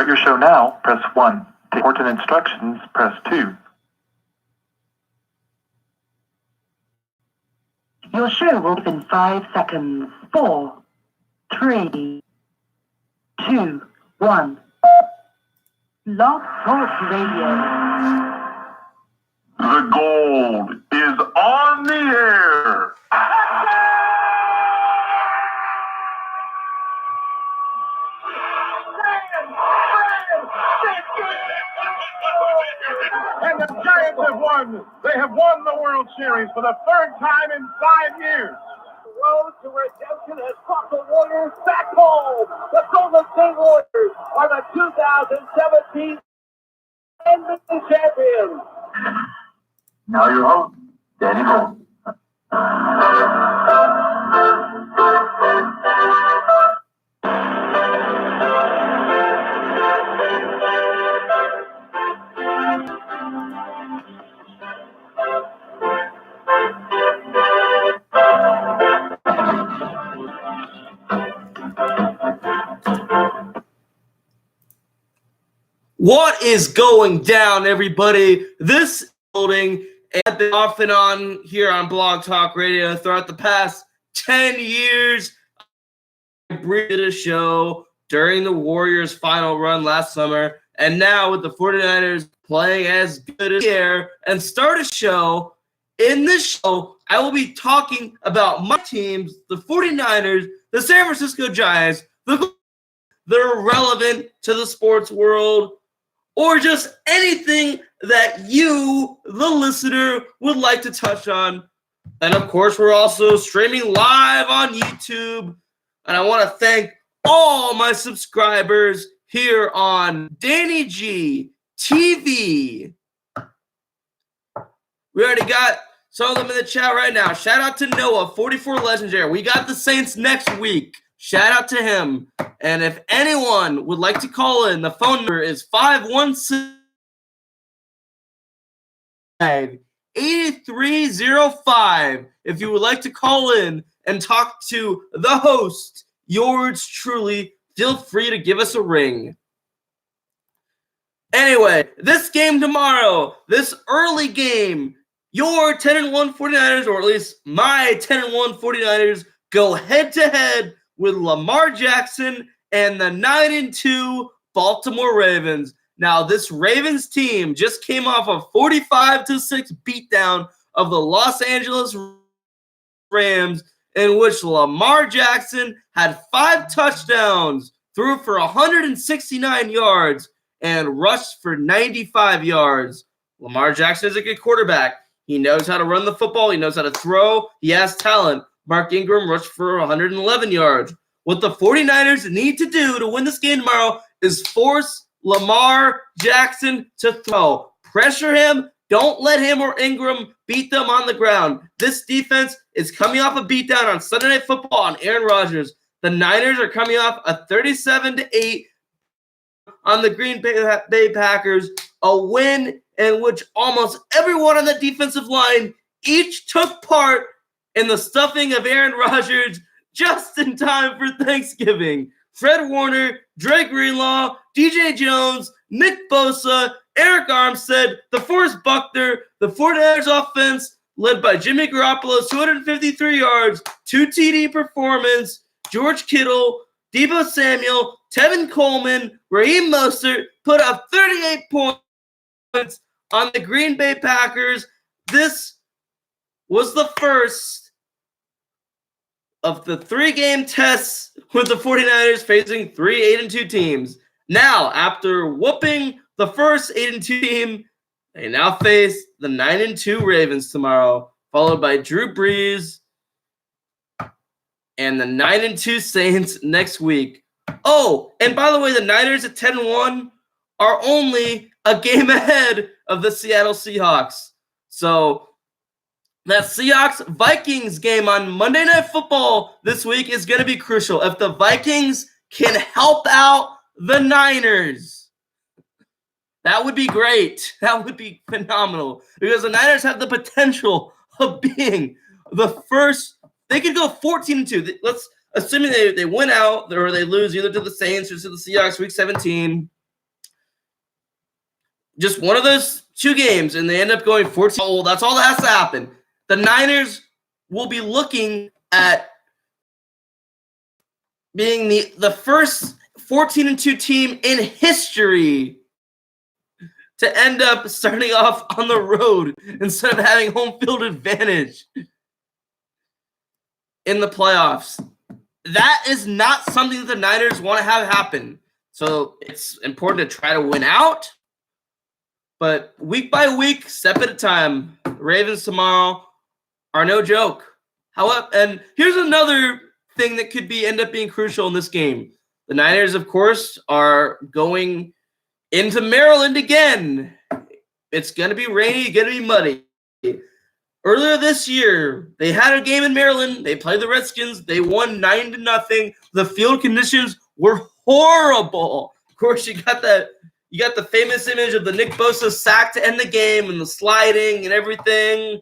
start your show now, press 1. To important instructions, press 2. Your show will begin in 5 seconds. 4, 3, 2, 1. Blog Talk Radio. The gold is on the air. And the Giants have won. They have won the World Series for the third time in 5 years. The road to redemption has brought the Warriors back home. The Golden State Warriors are the 2017 NBA champions. Now your host, Danny Gold. What is going down, everybody? This is Holding, and I've been off and on here on Blog Talk Radio throughout the past 10 years. I did a show during the Warriors' final run last summer, and now with the 49ers playing as good as here, and start a show. In this show, I will be talking about my teams, the 49ers, the San Francisco Giants, that are relevant to the sports world, or just anything that you, the listener, would like to touch on. And of course, we're also streaming live on YouTube. And I want to thank all my subscribers here on Danny G TV. We already got some of them in the chat right now. Shout out to Noah, 44 Legendary. We got the Saints next week. Shout out to him. And if anyone would like to call in, the phone number is 516-8305. If you would like to call in and talk to the host, yours truly, feel free to give us a ring. Anyway, this game tomorrow, this early game, your 10-1 49ers, or at least my 10-1 49ers, go head-to-head with Lamar Jackson and the 9-2 Baltimore Ravens. Now, this Ravens team just came off a 45-6 beatdown of the Los Angeles Rams, in which Lamar Jackson had 5 touchdowns, threw for 169 yards, and rushed for 95 yards. Lamar Jackson is a good quarterback. He knows how to run the football. He knows how to throw. He has talent. Mark Ingram rushed for 111 yards. What the 49ers need to do to win this game tomorrow is force Lamar Jackson to throw. Pressure him. Don't let him or Ingram beat them on the ground. This defense is coming off a beatdown on Sunday Night Football on Aaron Rodgers. The Niners are coming off a 37-8 on the Green Bay Packers, a win in which almost everyone on the defensive line each took part in the stuffing of Aaron Rodgers just in time for Thanksgiving. Fred Warner, Dre Greenlaw, DJ Jones, Nick Bosa, Eric Armstead, DeForest Buckner, the 49ers offense led by Jimmy Garoppolo, 253 yards, 2 TD performance, George Kittle, Deebo Samuel, Tevin Coleman, Raheem Mostert put up 38 points on the Green Bay Packers. This was the first of the 3-game tests with the 49ers facing 3 8-2 teams. Now, after whooping the first 8-2 team, they now face the 9-2 Ravens tomorrow, followed by Drew Brees and the 9-2 Saints next week. Oh, and by the way, the Niners at 10-1 are only a game ahead of the Seattle Seahawks. So that Seahawks-Vikings game on Monday Night Football this week is going to be crucial. If the Vikings can help out the Niners, that would be great. That would be phenomenal because the Niners have the potential of being the first. They could go 14-2. Let's assuming they win out or they lose either to the Saints or to the Seahawks week 17. just one of those two games, and they end up going 14. Oh, that's all that has to happen. The Niners will be looking at being the first 14-2 team in history to end up starting off on the road instead of having home field advantage in the playoffs. That is not something that the Niners want to have happen. So it's important to try to win out. But week by week, step at a time. The Ravens tomorrow are no joke. However, and here's another thing that could end up being crucial in this game. The Niners, of course, are going into Maryland again. It's going to be rainy, going to be muddy. Earlier this year, they had a game in Maryland. They played the Redskins. They won 9-0. The field conditions were horrible. Of course, you got the famous image of the Nick Bosa sack to end the game and the sliding and everything.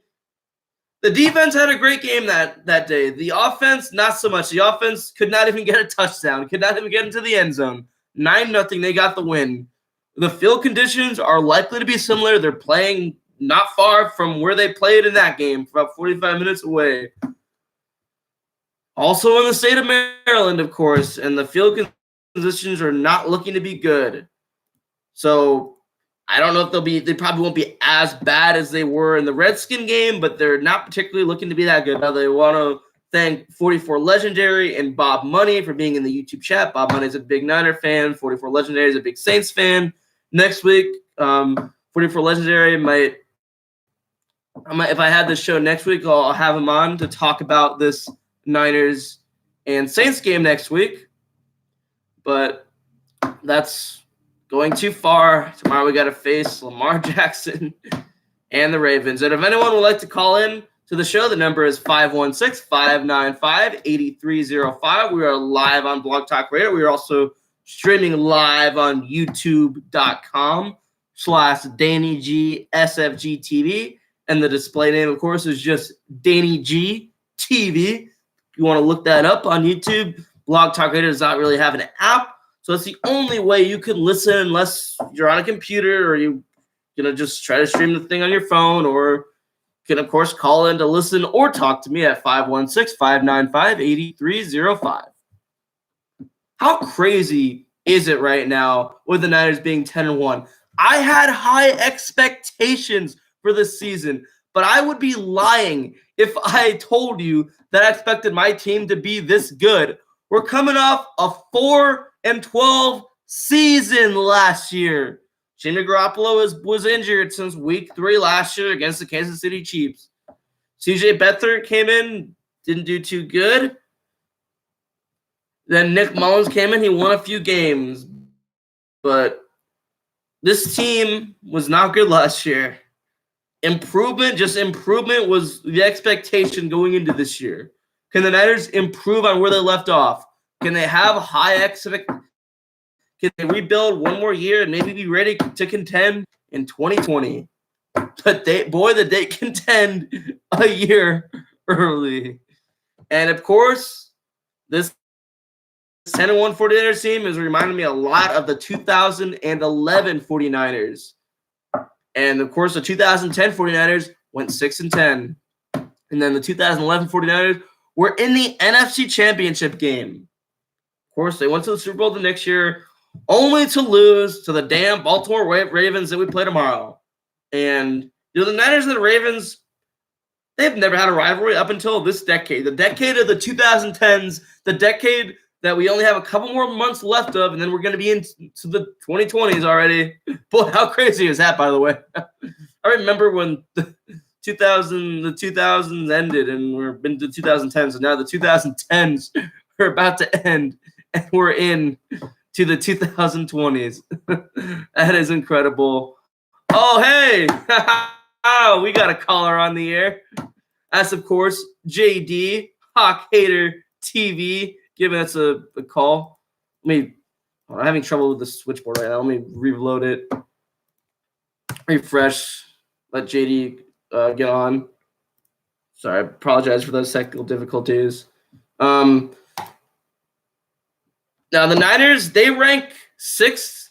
The defense had a great game that day. The offense, not so much. The offense could not even get a touchdown, could not even get into the end zone. 9-0, they got the win. The field conditions are likely to be similar. They're playing not far from where they played in that game, about 45 minutes away. Also in the state of Maryland, of course, and the field conditions are not looking to be good. So I don't know if they probably won't be as bad as they were in the Redskin game, but they're not particularly looking to be that good. Now they want to thank 44 Legendary and Bob Money for being in the YouTube chat. Bob Money is a big Niner fan. 44 Legendary is a big Saints fan. Next week, 44 Legendary might, if I had this show next week, I'll have him on to talk about this Niners and Saints game next week. But that's going too far. Tomorrow we got to face Lamar Jackson and the Ravens. And if anyone would like to call in to the show, the number is 516-595-8305. We are live on Blog Talk Radio. We are also streaming live on youtube.com/DannyGSFGTV. And the display name, of course, is just Danny G TV. If you want to look that up on YouTube, Blog Talk Radio does not really have an app. So it's the only way you can listen unless you're on a computer or you're going to just try to stream the thing on your phone, or you can, of course, call in to listen or talk to me at 516-595-8305. How crazy is it right now with the Niners being 10-1? I had high expectations for this season, but I would be lying if I told you that I expected my team to be this good. We're coming off a 4-12 season last year. Jimmy Garoppolo was injured since week 3 last year against the Kansas City Chiefs. CJ Beathard came in, didn't do too good. Then Nick Mullins came in, he won a few games. But this team was not good last year. Improvement was the expectation going into this year. Can the Niners improve on where they left off? Can they have high expectations? Can they rebuild one more year and maybe be ready to contend in 2020? But they contend a year early. And of course, this 10-1 49ers team is reminding me a lot of the 2011 49ers. And of course, the 2010 49ers went 6-10. And then the 2011 49ers were in the NFC Championship game. Of course, they went to the Super Bowl the next year, only to lose to the damn Baltimore Ravens that we play tomorrow. And the Niners and the Ravens, they've never had a rivalry up until this decade. The decade of the 2010s, the decade that we only have a couple more months left of, and then we're going to be into the 2020s already. Boy, how crazy is that, by the way? I remember when the 2000s ended, and we're been to 2010s, so now the 2010s are about to end, and we're in to the 2020s. That is incredible. Oh, hey! Oh, we got a caller on the air. That's, of course, JD, Hawk Hater TV, giving us a call. I'm having trouble with the switchboard right now. Let me reload it. Refresh. Let JD get on. Sorry, I apologize for those technical difficulties. Now, the Niners, they rank 6th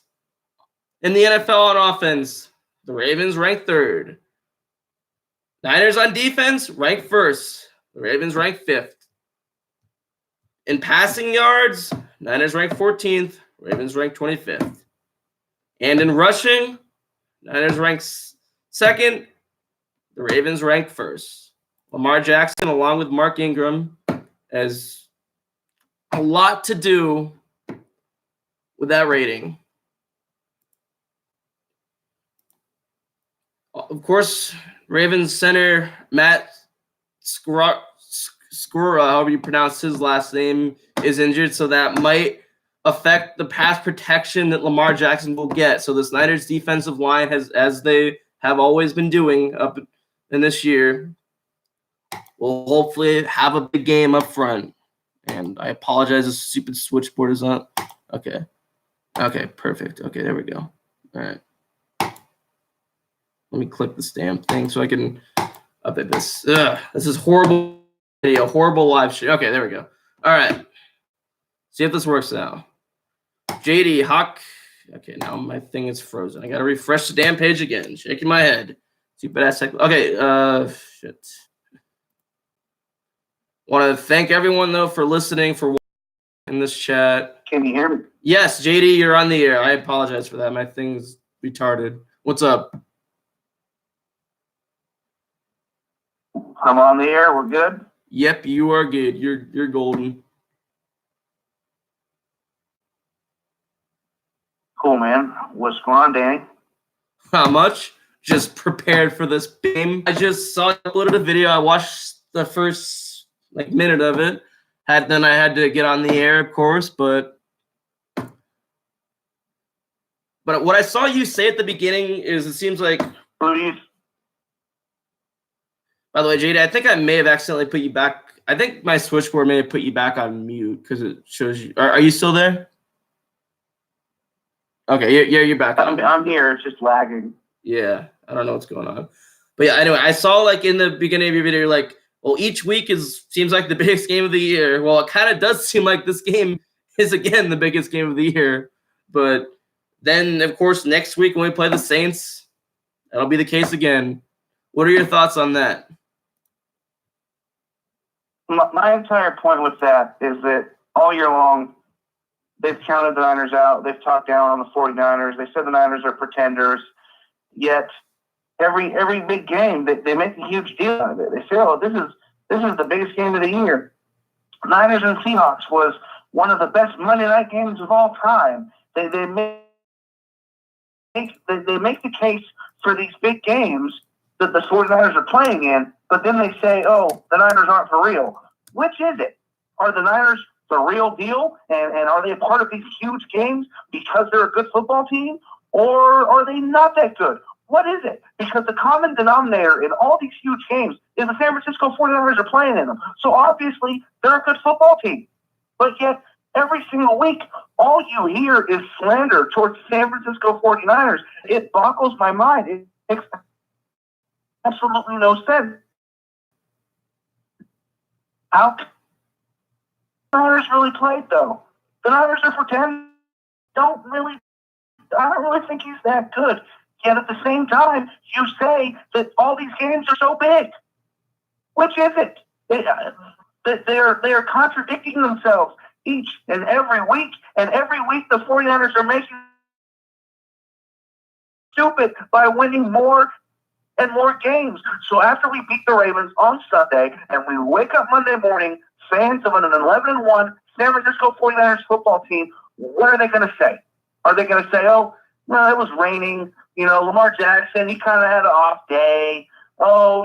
in the NFL on offense. The Ravens rank 3rd. Niners on defense rank 1st. The Ravens rank 5th. In passing yards, Niners rank 14th. Ravens rank 25th. And in rushing, Niners rank 2nd. The Ravens rank 1st. Lamar Jackson, along with Mark Ingram, has a lot to do with that rating. Of course, Ravens center Matt Skura, however you pronounce his last name, is injured, so that might affect the pass protection that Lamar Jackson will get. So this Niners defensive line has, as they have always been doing up in this year, will hopefully have a big game up front. And I apologize, this stupid switchboard is up. Okay. Okay, perfect. Okay, there we go. All right. Let me click this damn thing so I can update this. This is horrible video, horrible live stream. Okay, there we go. All right. See if this works now. JD Hawk. Okay, now my thing is frozen. I gotta refresh the damn page again. Shaking my head. Stupid ass tech. Okay, shit. Want to thank everyone though for listening, for watching in this chat. Can you hear me? Yes, JD, you're on the air. I apologize for that. My thing's retarded. What's up? I'm on the air. We're good. Yep, you are good. You're golden. Cool, man. What's going on, Danny? How much? Just prepared for this game. I just saw you uploaded a video. I watched the first minute of it. Then I had to get on the air, of course, but what I saw you say at the beginning is it seems like. Please. By the way, JD, I think I may have accidentally put you back. I think my switchboard may have put you back on mute because it shows you. Are you still there? Okay, yeah, you're back. I'm here. It's just lagging. Yeah, I don't know what's going on. But yeah, anyway, I saw in the beginning of your video, you're like, well, each week seems like the biggest game of the year. Well, it kind of does seem like this game is, again, the biggest game of the year. But then, of course, next week when we play the Saints, that'll be the case again. What are your thoughts on that? My entire point with that is that all year long, they've counted the Niners out. They've talked down on the 49ers. They said the Niners are pretenders. Yet every big game, they make a huge deal out of it. They say, "Oh, this is the biggest game of the year." Niners and Seahawks was one of the best Monday night games of all time. They make the case for these big games that the 49ers are playing in, but then they say, "Oh, the Niners aren't for real." Which is it? Are the Niners the real deal? And are they a part of these huge games because they're a good football team? Or are they not that good? What is it? Because the common denominator in all these huge games is the San Francisco 49ers are playing in them. So obviously, they're a good football team. But yet, every single week, all you hear is slander towards the San Francisco 49ers. It boggles my mind. It makes absolutely no sense. How can the Niners really played, though? The Niners are for 10. I don't really think he's that good. Yet at the same time, you say that all these games are so big. Which is it? They are contradicting themselves each and every week. And every week the 49ers are making stupid by winning more and more games. So after we beat the Ravens on Sunday and we wake up Monday morning, fans of an 11-1 San Francisco 49ers football team, what are they going to say? Are they going to say, "Oh, no, it was raining. Lamar Jackson, he kind of had an off day. Oh,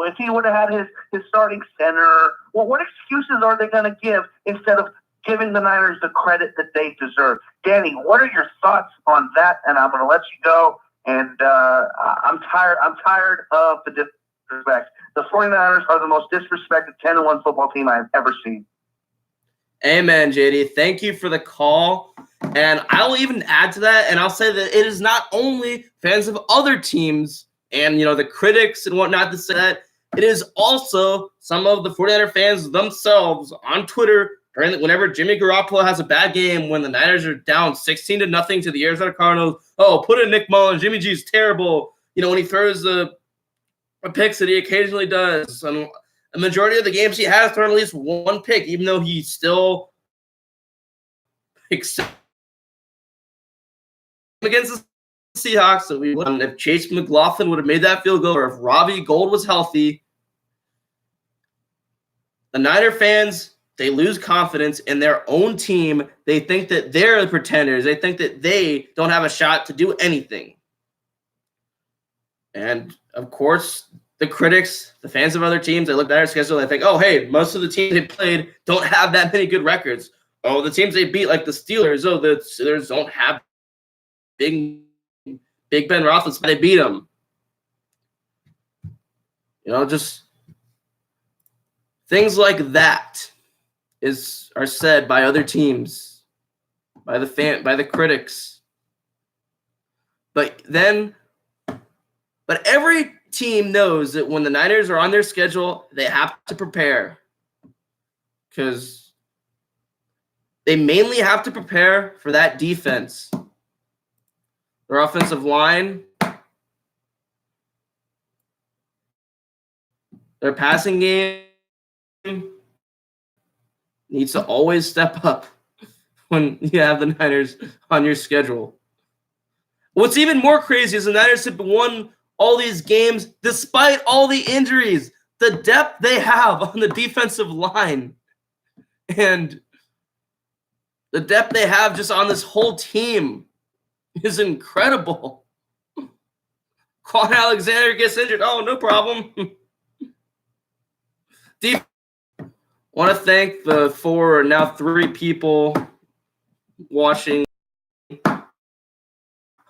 if he would have had his starting center." Well, what excuses are they going to give instead of giving the Niners the credit that they deserve? Danny, what are your thoughts on that? And I'm going to let you go. And I'm tired of the disrespect. The 49ers are the most disrespected 10-1 football team I've ever seen. Amen, JD. Thank you for the call. And I'll even add to that, and I'll say that it is not only fans of other teams and, the critics and whatnot that say that. It is also some of the 49er fans themselves on Twitter whenever Jimmy Garoppolo has a bad game, when the Niners are down 16-0 to the Arizona Cardinals, oh, put in Nick Mullins. Jimmy G's terrible. When he throws the picks that he occasionally does. A majority of the games he has thrown at least one pick, even though he still against the Seahawks. So if Chase McLaughlin would have made that field goal, or if Robbie Gould was healthy, the Niner fans, they lose confidence in their own team. They think that they're the pretenders. They think that they don't have a shot to do anything. And, of course, the critics, the fans of other teams, they look at their schedule and they think, oh, hey, most of the teams they played don't have that many good records. Oh, the teams they beat, like the Steelers, the Steelers don't have Big Ben Roethlisberger. They beat them. Just things like that are said by other teams, by the critics. But every team knows that when the Niners are on their schedule, they have to prepare, because they mainly have to prepare for that defense. Their offensive line, their passing game needs to always step up when you have the Niners on your schedule. What's even more crazy is the Niners have won all these games despite all the injuries. The depth they have on the defensive line and the depth they have just on this whole team is incredible. Quan Alexander gets injured. Oh, no problem. Want to thank the 4 or now 3 people watching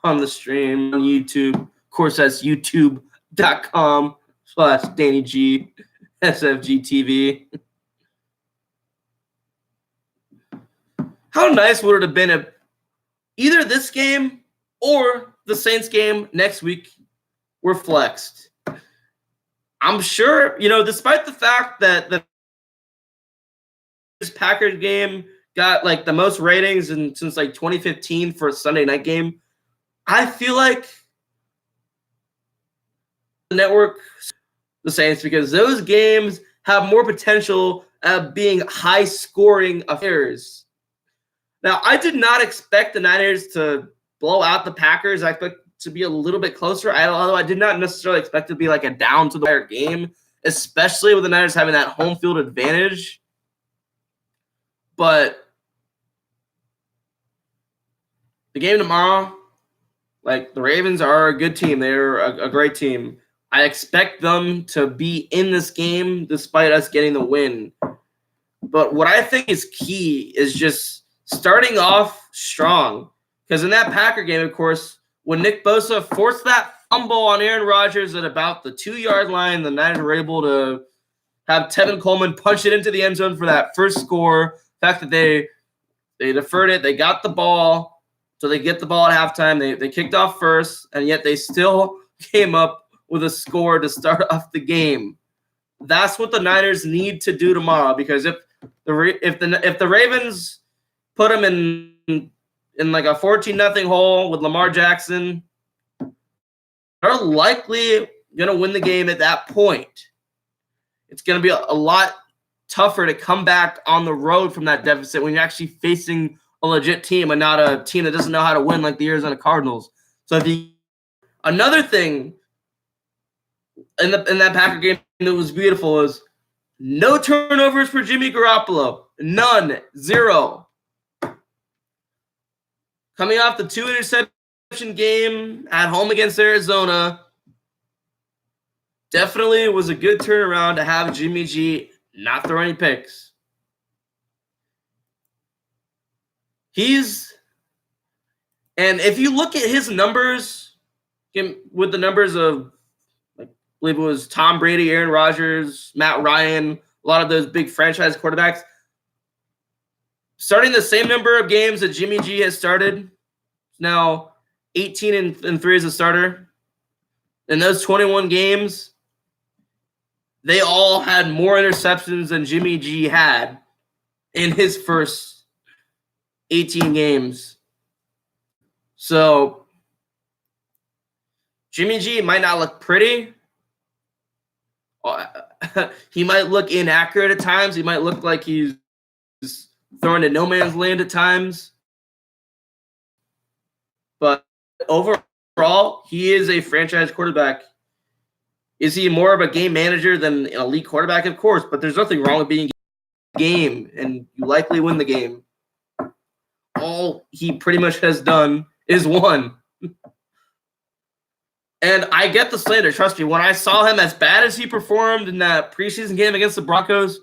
on the stream on YouTube. Of course, that's youtube.com/DannyG SFGTV. How nice would it have been if either this game or the Saints game next week were flexed? I'm sure, despite the fact that the Packers game got like the most ratings since like 2015 for a Sunday night game, I feel like the network, the Saints, because those games have more potential of being high-scoring affairs. Now, I did not expect the Niners to blow out the Packers. I expect to be a little bit closer, although I did not necessarily expect it to be like a down-to-the-wire game, especially with the Niners having that home field advantage. But the game tomorrow, like, the Ravens are a good team. They're a great team. I expect them to be in this game despite us getting the win. But what I think is key is just starting off strong. Because in that Packer game, of course, when Nick Bosa forced that fumble on Aaron Rodgers at about the 2-yard line, the Niners were able to have Tevin Coleman punch it into the end zone for that first score. The fact that they deferred it, they got the ball, so they get the ball at halftime. They kicked off first, and yet they still came up with a score to start off the game. That's what the Niners need to do tomorrow, because if the Ravens put them in like a 14-0 hole with Lamar Jackson, they're likely going to win the game at that point. It's going to be a lot tougher to come back on the road from that deficit when you're actually facing a legit team and not a team that doesn't know how to win like the Arizona Cardinals. So another thing in that Packer game that was beautiful is no turnovers for Jimmy Garoppolo. None. 0. Coming off the 2-interception game at home against Arizona, definitely was a good turnaround to have Jimmy G not throw any picks. And if you look at his numbers, with the numbers of, I believe it was Tom Brady, Aaron Rodgers, Matt Ryan, a lot of those big franchise quarterbacks, starting the same number of games that Jimmy G has started, now 18-3 as a starter. In those 21 games, they all had more interceptions than Jimmy G had. in his first 18 games. So Jimmy G might not look pretty. He might look inaccurate at times. He might look like he's throwing to no man's land at times. But overall, he is a franchise quarterback. Is he more of a game manager than an elite quarterback? Of course, but there's nothing wrong with being a game, and you likely win the game. All he pretty much has done is won. And I get the slander. Trust me, when I saw him as bad as he performed in that preseason game against the Broncos,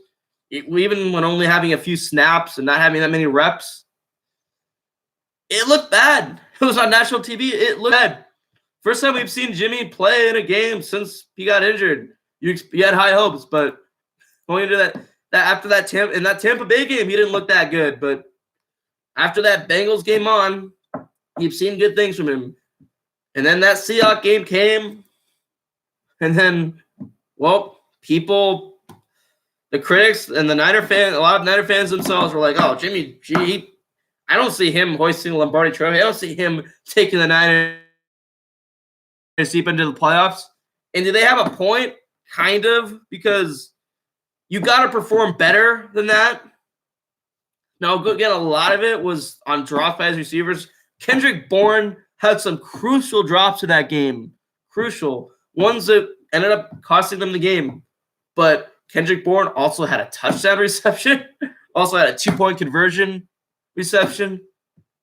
even when only having a few snaps and not having that many reps, it looked bad. It was on national TV. It looked bad. First time we've seen Jimmy play in a game since he got injured. You had high hopes, but going into that after that Tampa Bay game, he didn't look that good. But after that Bengals game on, you've seen good things from him. And then that Seahawks game came, and then, well, the critics and the Niner fans, a lot of Niner fans themselves were like, oh, Jimmy G, I don't see him hoisting the Lombardi trophy. I don't see him taking the Niners deep into the playoffs. And do they have a point? Kind of, because you got to perform better than that. Now, again, a lot of it was on drops by his receivers. Kendrick Bourne had some crucial drops in that game. Crucial. Ones that ended up costing them the game. But Kendrick Bourne also had a touchdown reception. Also had a 2-point conversion reception.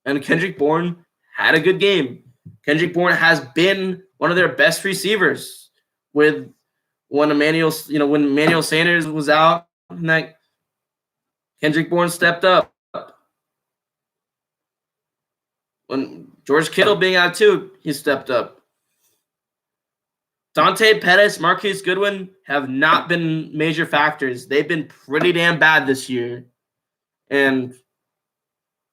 And Kendrick Bourne had a good game. Kendrick Bourne has been one of their best receivers when Emmanuel Sanders was out. And that Kendrick Bourne stepped up. When George Kittle being out too, he stepped up. Dante Pettis, Marquise Goodwin have not been major factors. They've been pretty damn bad this year. And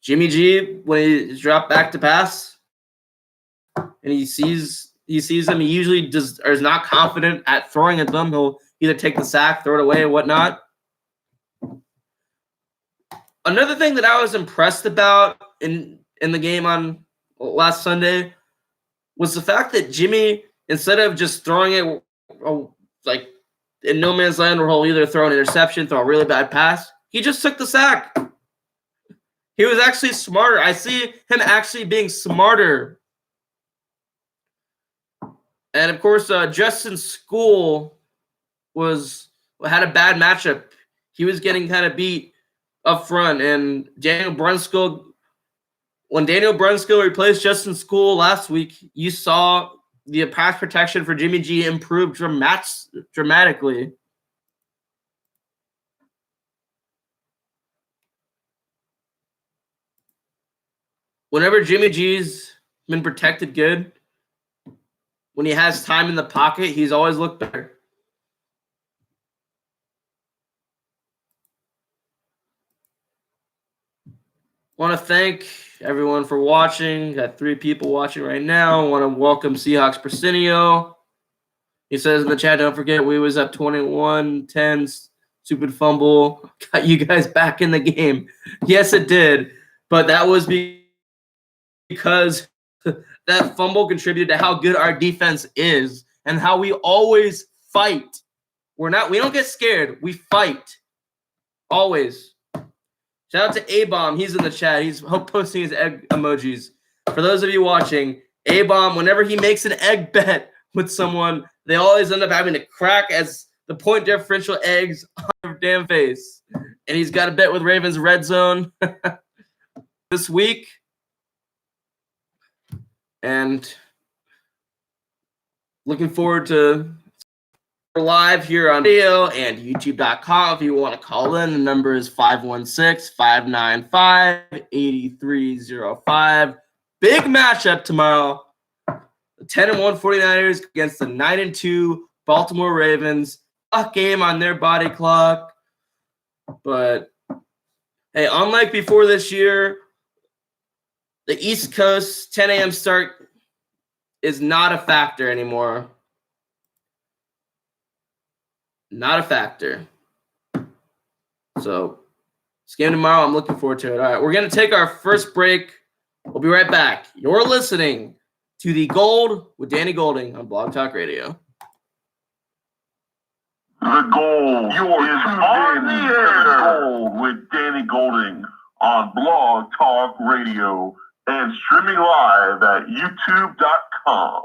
Jimmy G, when he dropped back to pass and he sees them, he usually is not confident at throwing at them. He'll either take the sack, throw it away, or whatnot. Another thing that I was impressed about in the game on last Sunday was the fact that Jimmy, instead of just throwing it like in no man's land where he'll either throw an interception, throw a really bad pass, he just took the sack. He was actually smarter. I see him actually being smarter. And of course, Justin School had a bad matchup. He was getting kind of beat up front, and when Daniel Brunskill replaced Justin School last week, you saw the pass protection for Jimmy G improve dramatically. Whenever Jimmy G's been protected good, when he has time in the pocket, he's always looked better. Want to thank everyone for watching. Got 3 people watching right now. Want to welcome Seahawks Presinio. He says in the chat, don't forget we was up 21-10, stupid fumble. Got you guys back in the game. Yes, it did. But that was because that fumble contributed to how good our defense is and how we always fight. We don't get scared. We fight. Always. Shout out to A-Bomb. He's in the chat. He's posting his egg emojis. For those of you watching, A-Bomb, whenever he makes an egg bet with someone, they always end up having to crack as the point differential eggs on their damn face. And he's got a bet with Ravens Red Zone this week. And looking forward to live here on video and youtube.com. If you want to call in, the number is 516-595-8305. Big matchup tomorrow. The 10-1 49ers against the 9-2 Baltimore Ravens. A game on their body clock. But hey, unlike before this year, the East Coast 10 a.m. start is not a factor anymore. Not a factor. So This game tomorrow, I'm looking forward to it. All right, we're going to take our first break. We'll be right back. You're listening to The Gold with Danny Golding on Blog Talk Radio. The Gold is on the air. The Gold with Danny Golding on Blog Talk Radio and streaming live at youtube.com.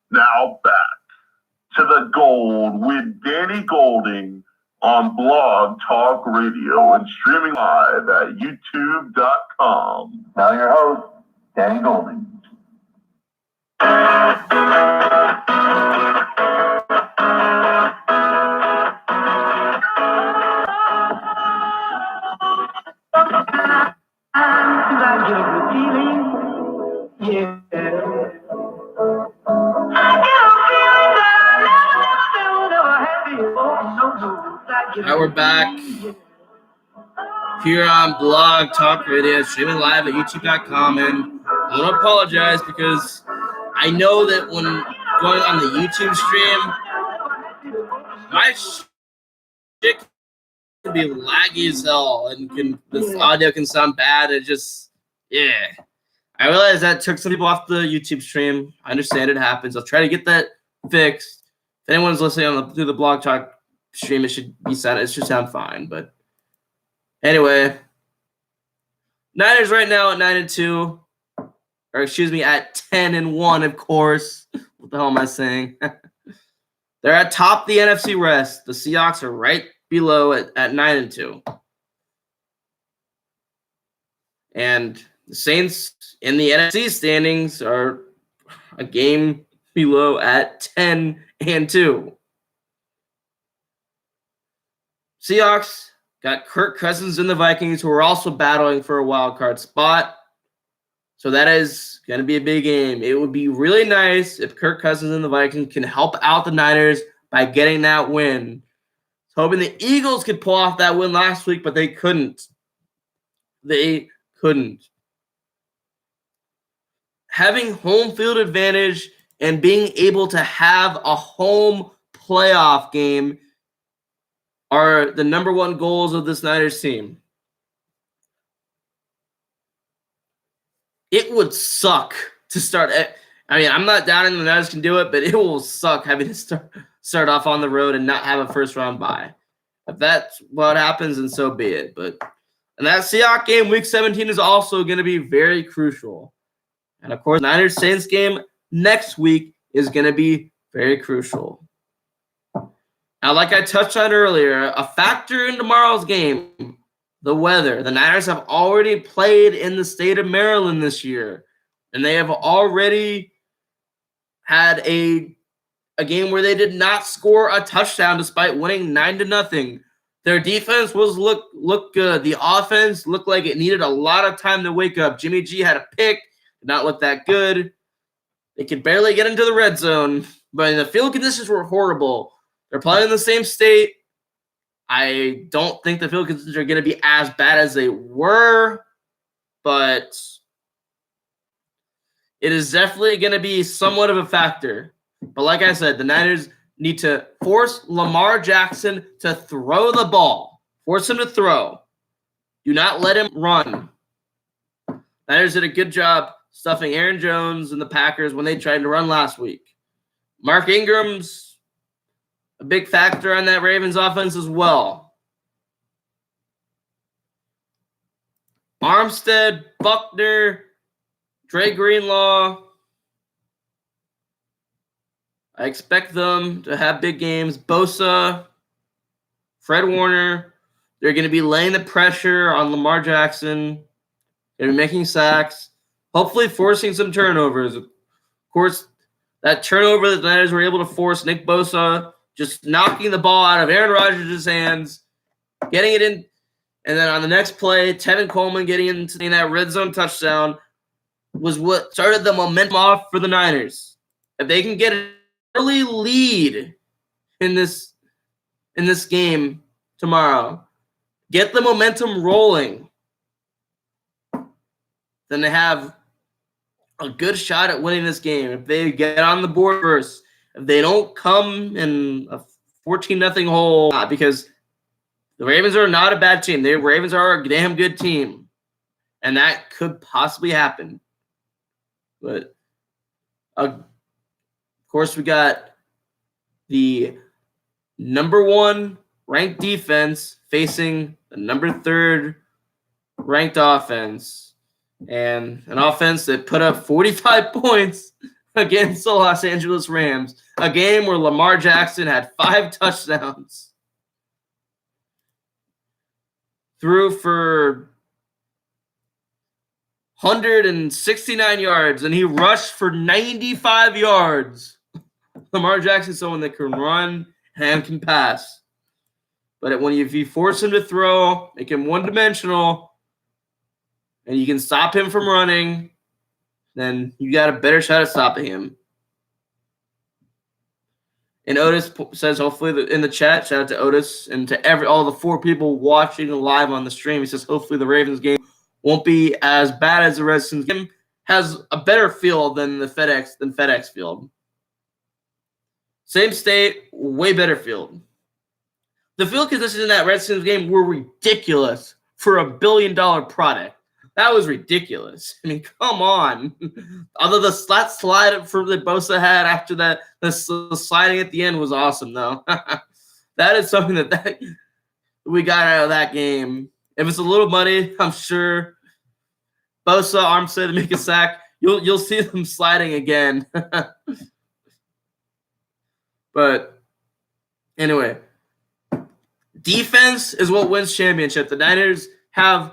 Now back to The Gold with Danny Golding on Blog Talk Radio and streaming live at youtube.com. Now your host, Danny Golding. Now we're back here on Blog Talk Radio, streaming live at youtube.com, and I want to apologize because I know that when going on the YouTube stream, my shit can be laggy as hell, and this audio can sound bad. It just, yeah. I realize that took some people off the YouTube stream. I understand it happens. I'll try to get that fixed. If anyone's listening through the Blog Talk stream, it should sound fine. But anyway, Niners right now at 9-2, or excuse me, at 10-1. Of course, what the hell am I saying? They're at top the NFC West. The Seahawks are right below at 9-2, and the Saints in the NFC standings are a game below at 10-2. Seahawks got Kirk Cousins and the Vikings, who are also battling for a wild card spot. So that is going to be a big game. It would be really nice if Kirk Cousins and the Vikings can help out the Niners by getting that win. Hoping the Eagles could pull off that win last week, but they couldn't. They couldn't. Having home field advantage and being able to have a home playoff game are the number one goals of this Niners team. It would suck to start. I mean, I'm not doubting the Niners can do it, but it will suck having to start off on the road and not have a first-round bye. If that's what happens, then so be it. And that Seahawks game, Week 17, is also going to be very crucial. And, of course, Niners-Saints game next week is going to be very crucial. Now, like I touched on earlier, a factor in tomorrow's game, the weather. The Niners have already played in the state of Maryland this year, and they have already had a game where they did not score a touchdown despite winning 9-0. Their defense was look good. The offense looked like it needed a lot of time to wake up. Jimmy G had a pick, did not look that good. They could barely get into the red zone, but the field conditions were horrible. They're playing in the same state. I don't think the field conditions are going to be as bad as they were, but it is definitely going to be somewhat of a factor. But like I said, the Niners need to force Lamar Jackson to throw the ball. Force him to throw. Do not let him run. Niners did a good job stuffing Aaron Jones and the Packers when they tried to run last week. Mark Ingram's a big factor on that Ravens offense as well. Armstead, Buckner, Dre Greenlaw. I expect them to have big games. Bosa, Fred Warner, they're going to be laying the pressure on Lamar Jackson. They're making sacks, hopefully forcing some turnovers. Of course, that turnover that the Niners were able to force, Nick Bosa just knocking the ball out of Aaron Rodgers' hands, getting it in, and then on the next play, Tevin Coleman getting into that red zone touchdown was what started the momentum off for the Niners. If they can get an early lead in this game tomorrow, get the momentum rolling, then they have a good shot at winning this game. If they get on the board first, if they don't come in a 14-0 hole, because the Ravens are not a bad team. The Ravens are a damn good team, and that could possibly happen. But, of course, we got the number 1 ranked defense facing the number 3 ranked offense, and an offense that put up 45 points against the Los Angeles Rams, a game where Lamar Jackson had 5 touchdowns. Threw for 169 yards, and he rushed for 95 yards. Lamar Jackson is someone that can run and can pass. But if you force him to throw, make him one-dimensional, and you can stop him from running, then you got a better shot at stopping him. And Otis says, hopefully, in the chat, shout out to Otis and to all the 4 people watching live on the stream. He says, hopefully the Ravens game won't be as bad as the Redskins game. Has a better feel than FedEx Field. Same state, way better field. The field conditions in that Redskins game were ridiculous for a $1 billion product. That was ridiculous. I mean, come on. Although the slide for the Bosa had after that, the sliding at the end was awesome, though. That is something that we got out of that game. If it's a little money, I'm sure Bosa, Armstead to make a sack, you'll see them sliding again. But anyway, defense is what wins championship. The Niners have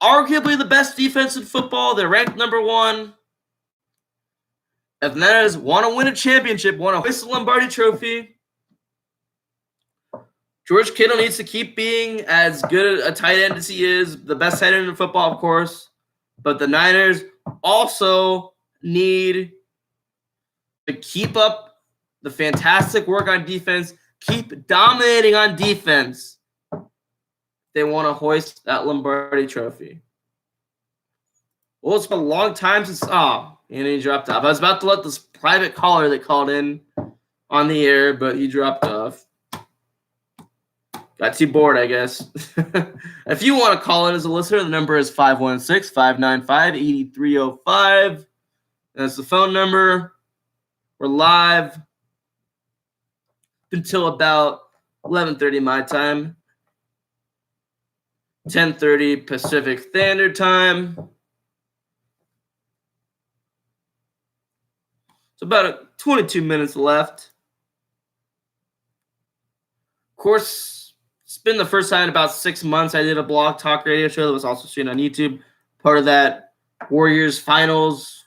arguably the best defense in football. They're ranked number 1. If the Niners want to win a championship, want to hoist the Lombardi Trophy, George Kittle needs to keep being as good a tight end as he is, the best tight end in football, of course. But the Niners also need to keep up the fantastic work on defense, keep dominating on defense. They want to hoist that Lombardi trophy. Well, it's been a long time since and he dropped off. I was about to let this private caller that called in on the air, but he dropped off. Got too bored, I guess. If you want to call in as a listener, the number is 516-595-8305. That's the phone number. We're live until about 11:30 my time, 10:30 Pacific Standard Time. So about 22 minutes left. Of course, it's been the first time in about 6 months I did a blog talk radio show that was also seen on YouTube. Part of that Warriors finals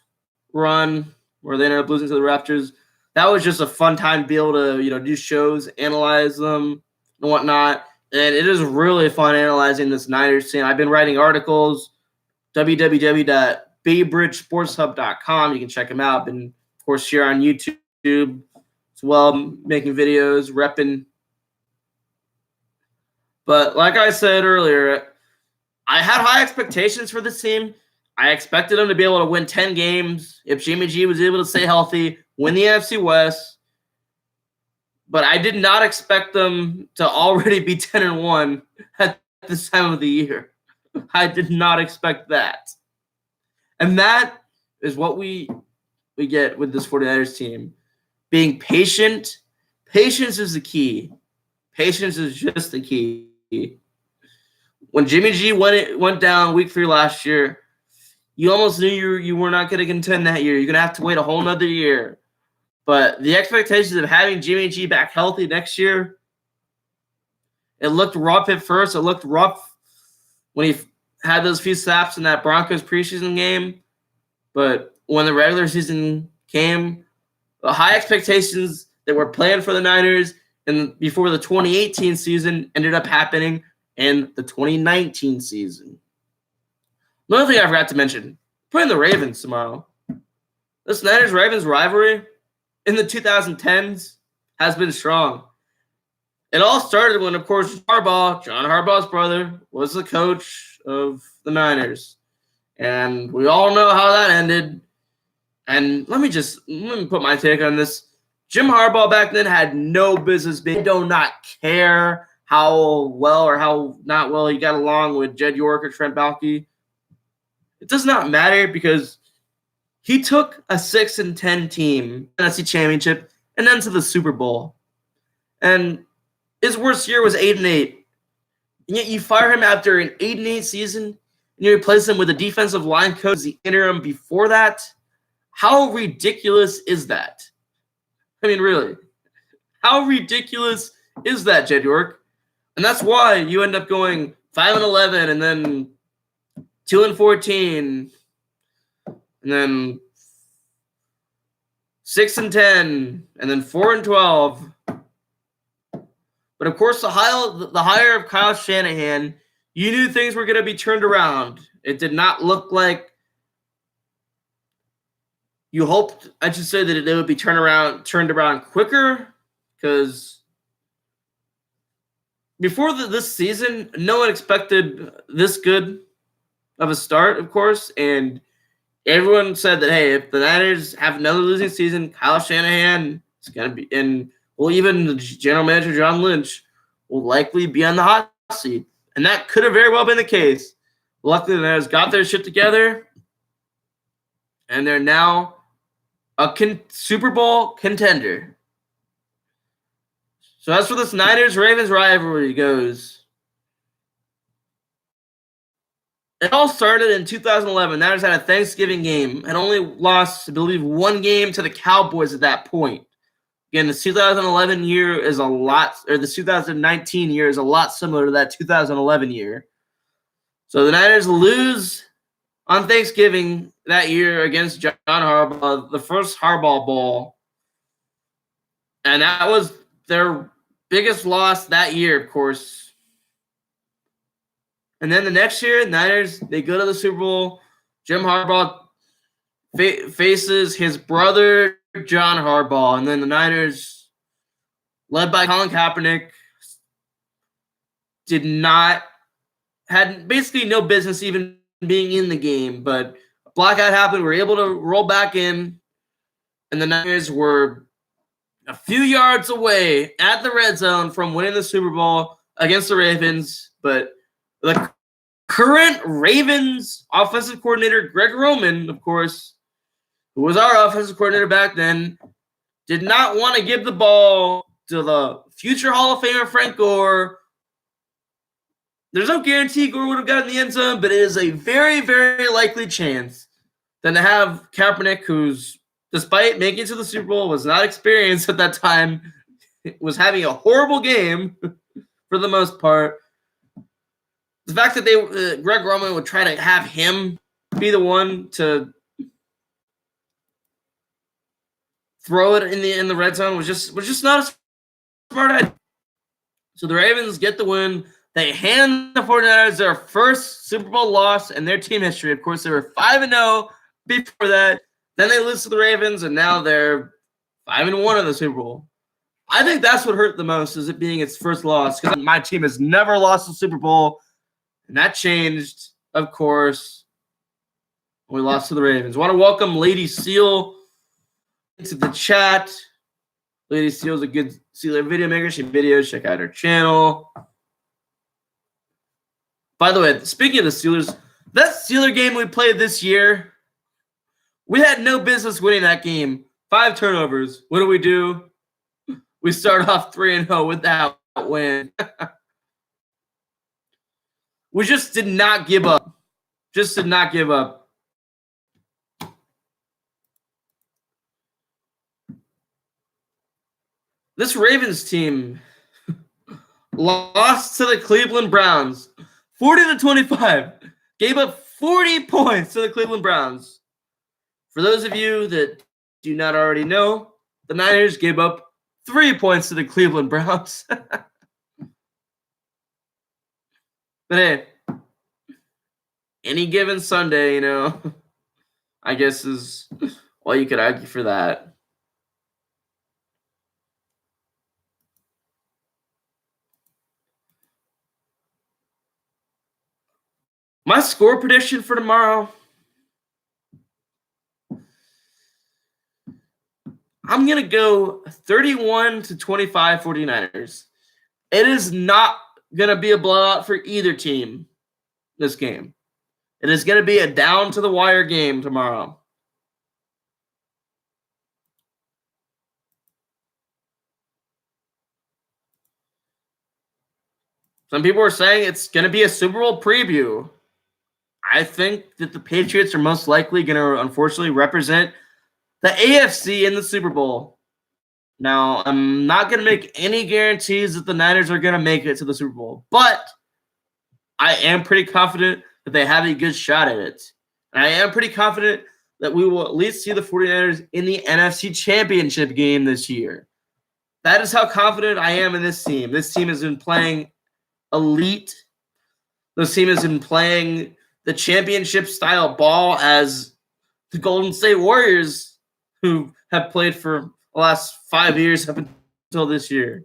run where they ended up losing to the Raptors. That was just a fun time to be able to, do shows, analyze them and whatnot. And it is really fun analyzing this Niners team. I've been writing articles, www.baybridgesportshub.com. You can check them out. And of course, here on YouTube as well, making videos, repping. But like I said earlier, I had high expectations for this team. I expected them to be able to win 10 games if Jimmy G was able to stay healthy, win the NFC West. But I did not expect them to already be 10-1 at this time of the year. I did not expect that. And that is what we get with this 49ers team. Being patient. Patience is the key. Patience is just the key. When Jimmy G went down week 3 last year, you almost knew you were not going to contend that year. You're going to have to wait a whole nother year. But the expectations of having Jimmy G back healthy next year, it looked rough at first. It looked rough when he had those few snaps in that Broncos preseason game. But when the regular season came, the high expectations that were planned for the Niners and before the 2018 season ended up happening in the 2019 season. Another thing I forgot to mention, playing the Ravens tomorrow. This Niners-Ravens rivalry in the 2010s has been strong. It all started when, of course, John Harbaugh's brother, was the coach of the Niners. And we all know how that ended. And let me put my take on this. Jim Harbaugh back then had no business being. They do not care how well or how not well he got along with Jed York or Trent Baalke. It does not matter because he took a 6-10 team, NFC Championship, and then to the Super Bowl. And his worst year was 8-8. And yet you fire him after an 8-8 season, and you replace him with a defensive line coach, the interim before that. How ridiculous is that? I mean, really. How ridiculous is that, Jed York? And that's why you end up going 5-11 and then 2-14 and then 6-10 and then 4-12. But of course, the hire of Kyle Shanahan, you knew things were going to be turned around. It did not look like you hoped, I should say, that it would be turned around quicker, because before this season, no one expected this good of a start, of course, and everyone said that, hey, if the Niners have another losing season, Kyle Shanahan is going to be in, well, even the general manager, John Lynch, will likely be on the hot seat, and that could have very well been the case. Luckily, the Niners got their shit together, and they're now a Super Bowl contender. So as for this Niners-Ravens rivalry goes, it all started in 2011. Niners had a Thanksgiving game and only lost, I believe, one game to the Cowboys at that point. Again, the 2011 year is a lot, or the 2019 year is a lot similar to that 2011 year. So the Niners lose on Thanksgiving that year against John Harbaugh, the first Harbaugh Bowl. And that was their biggest loss that year, of course. And then the next year, Niners, they go to the Super Bowl Jim Harbaugh faces his brother, John Harbaugh, and then the Niners, led by Colin Kaepernick, had basically no business even being in the game, but a blackout happened. We were able to roll back in, and the Niners were a few yards away at the red zone from winning the Super Bowl against the Ravens. But the current Ravens offensive coordinator, Greg Roman, of course, who was our offensive coordinator back then, did not want to give the ball to the future Hall of Famer Frank Gore. There's no guarantee Gore would have gotten the end zone, but it is a very, very likely chance than to have Kaepernick, who's, despite making it to the Super Bowl, was not experienced at that time, was having a horrible game for the most part. The fact that Greg Roman would try to have him be the one to throw it in the red zone was just not a smart idea. So the Ravens get the win. They hand the 49ers their first Super Bowl loss in their team history. Of course, they were 5-0 before that. Then they lose to the Ravens, and now they're 5-1 in the Super Bowl. I think that's what hurt the most, is it being its first loss, because my team has never lost a Super Bowl, and that changed, of course, when we lost to the Ravens. I want to welcome Lady Seal into the chat. Lady Seal is a good Steeler video maker. She videos. Check out her channel. By the way, speaking of the Steelers, that Steeler game we played this year, we had no business winning that game. 5 turnovers. What do? We start off 3-0 with that win. We just did not give up. Just did not give up. This Ravens team lost to the Cleveland Browns 40-25. Gave up 40 points to the Cleveland Browns. For those of you that do not already know, the Niners gave up 3 points to the Cleveland Browns. But hey, any given Sunday, I guess is all you could argue for that. My score prediction for tomorrow, I'm going to go 31-25 49ers. It is not going to be a blowout for either team this game. It is going to be a down-to-the-wire game tomorrow. Some people are saying it's going to be a Super Bowl preview. I think that the Patriots are most likely going to, unfortunately, represent the AFC in the Super Bowl. Now, I'm not going to make any guarantees that the Niners are going to make it to the Super Bowl, but I am pretty confident that they have a good shot at it. And I am pretty confident that we will at least see the 49ers in the NFC Championship game this year. That is how confident I am in this team. This team has been playing elite. This team has been playing the championship-style ball as the Golden State Warriors, who have played for the last 5 years up until this year.